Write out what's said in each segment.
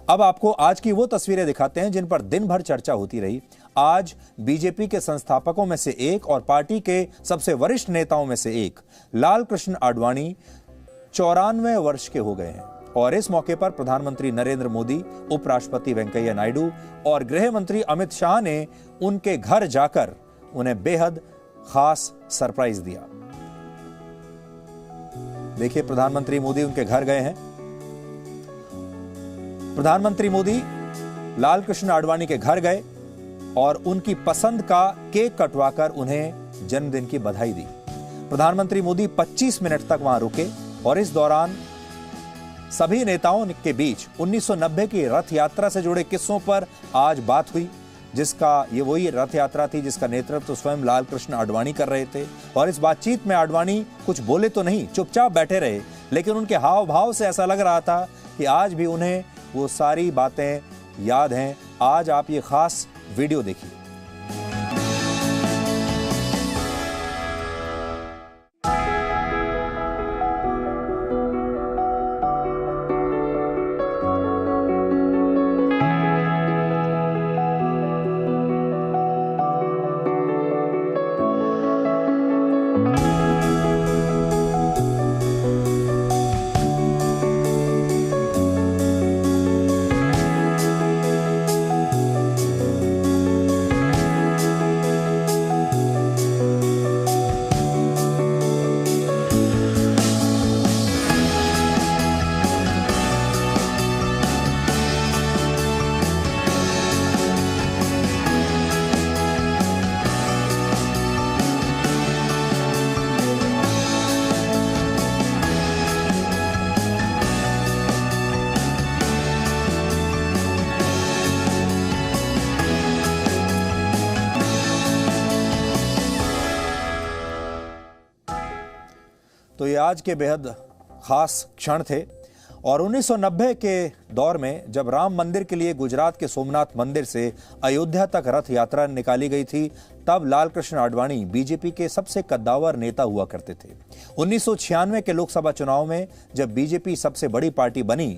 अब आपको आज की वो तस्वीरें दिखाते हैं जिन पर दिन भर चर्चा होती रही। आज बीजेपी के संस्थापकों में से एक और पार्टी के सबसे वरिष्ठ नेताओं में से एक लाल कृष्ण आडवाणी 94 वर्ष के हो गए हैं और इस मौके पर प्रधानमंत्री नरेंद्र मोदी, उपराष्ट्रपति वेंकैया नायडू और गृह मंत्री अमित शाह ने उनके घर जाकर उन्हें बेहद खास सरप्राइज दिया। देखिए, प्रधानमंत्री मोदी उनके घर गए हैं। प्रधानमंत्री मोदी लाल कृष्ण आडवाणी के घर गए और उनकी पसंद का केक कटवाकर उन्हें जन्मदिन की बधाई दी। प्रधानमंत्री मोदी 25 मिनट तक वहां रुके और इस दौरान सभी नेताओं के बीच 1990 की रथ यात्रा से जुड़े किस्सों पर आज बात हुई, जिसका ये वही रथ यात्रा थी जिसका नेतृत्व स्वयं लाल कृष्ण आडवाणी कर रहे थे। और इस बातचीत में आडवाणी कुछ बोले तो नहीं, चुपचाप बैठे रहे, लेकिन उनके हाव भाव से ऐसा लग रहा था कि आज भी उन्हें वो सारी बातें याद हैं। आज आप ये खास वीडियो देखिए। तो ये आज के बेहद खास क्षण थे और 1990 के दौर में जब राम मंदिर के लिए गुजरात के सोमनाथ मंदिर से अयोध्या तक रथ यात्रा निकाली गई थी, तब लाल कृष्ण आडवाणी बीजेपी के सबसे कद्दावर नेता हुआ करते थे। 1996 के लोकसभा चुनाव में जब बीजेपी सबसे बड़ी पार्टी बनी,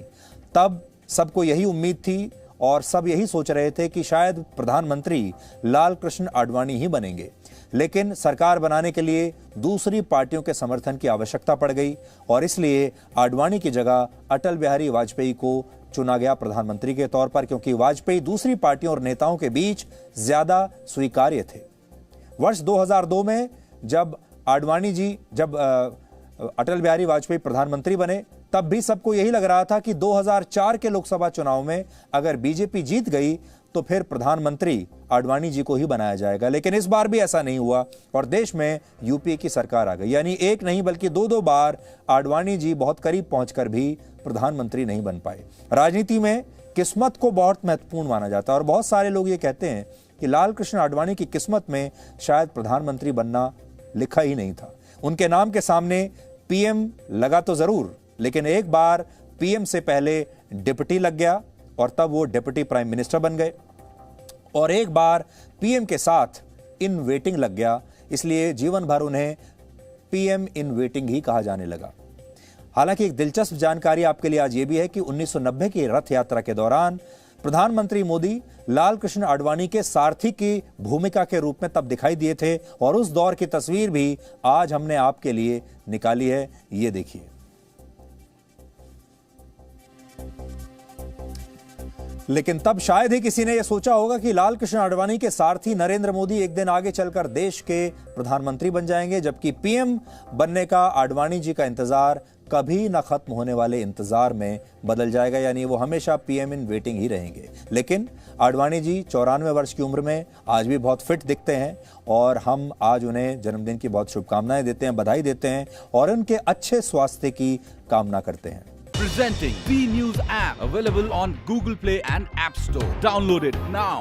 तब सबको यही उम्मीद थी और सब यही सोच रहे थे कि शायद प्रधानमंत्री लाल कृष्ण आडवाणी ही बनेंगे। लेकिन सरकार बनाने के लिए दूसरी पार्टियों के समर्थन की आवश्यकता पड़ गई और इसलिए आडवाणी की जगह अटल बिहारी वाजपेयी को चुना गया प्रधानमंत्री के तौर पर, क्योंकि वाजपेयी दूसरी पार्टियों और नेताओं के बीच ज्यादा स्वीकार्य थे। वर्ष 2002 में जब अटल बिहारी वाजपेयी प्रधानमंत्री बने, तब भी सबको यही लग रहा था कि 2004 के लोकसभा चुनाव में अगर बीजेपी जीत गई तो फिर प्रधानमंत्री आडवाणी जी को ही बनाया जाएगा। लेकिन इस बार भी ऐसा नहीं हुआ और देश में यूपीए की सरकार आ गई। यानी एक नहीं बल्कि दो बार आडवाणी जी बहुत करीब पहुंचकर भी प्रधानमंत्री नहीं बन पाए। राजनीति में किस्मत को बहुत महत्वपूर्ण माना जाता है और बहुत सारे लोग ये कहते हैं कि लाल कृष्ण आडवाणी की किस्मत में शायद प्रधानमंत्री बनना लिखा ही नहीं था। उनके नाम के सामने पीएम लगा तो जरूर, लेकिन एक बार पीएम से पहले डिप्टी लग गया और तब वो डिप्टी प्राइम मिनिस्टर बन गए, और एक बार पीएम के साथ इन वेटिंग लग गया, इसलिए जीवन भर उन्हें पीएम इन वेटिंग ही कहा जाने लगा। हालांकि एक दिलचस्प जानकारी आपके लिए आज ये भी है कि 1990 की रथ यात्रा के दौरान प्रधानमंत्री मोदी लाल कृष्ण आडवाणी के सारथी की भूमिका के रूप में तब दिखाई दिए थे और उस दौर की तस्वीर भी आज हमने आपके लिए निकाली है। ये देखिए। लेकिन तब शायद ही किसी ने यह सोचा होगा कि लाल कृष्ण आडवाणी के सारथी नरेंद्र मोदी एक दिन आगे चलकर देश के प्रधानमंत्री बन जाएंगे, जबकि पीएम बनने का आडवाणी जी का इंतजार कभी न खत्म होने वाले इंतजार में बदल जाएगा, यानी वो हमेशा पीएम इन वेटिंग ही रहेंगे। लेकिन आडवाणी जी 94 वर्ष की उम्र में आज भी बहुत फिट दिखते हैं और हम आज उन्हें जन्मदिन की बहुत शुभकामनाएं देते हैं, बधाई देते हैं और उनके अच्छे स्वास्थ्य की कामना करते हैं। Presenting B News app, available on Google Play and App Store. Download it now.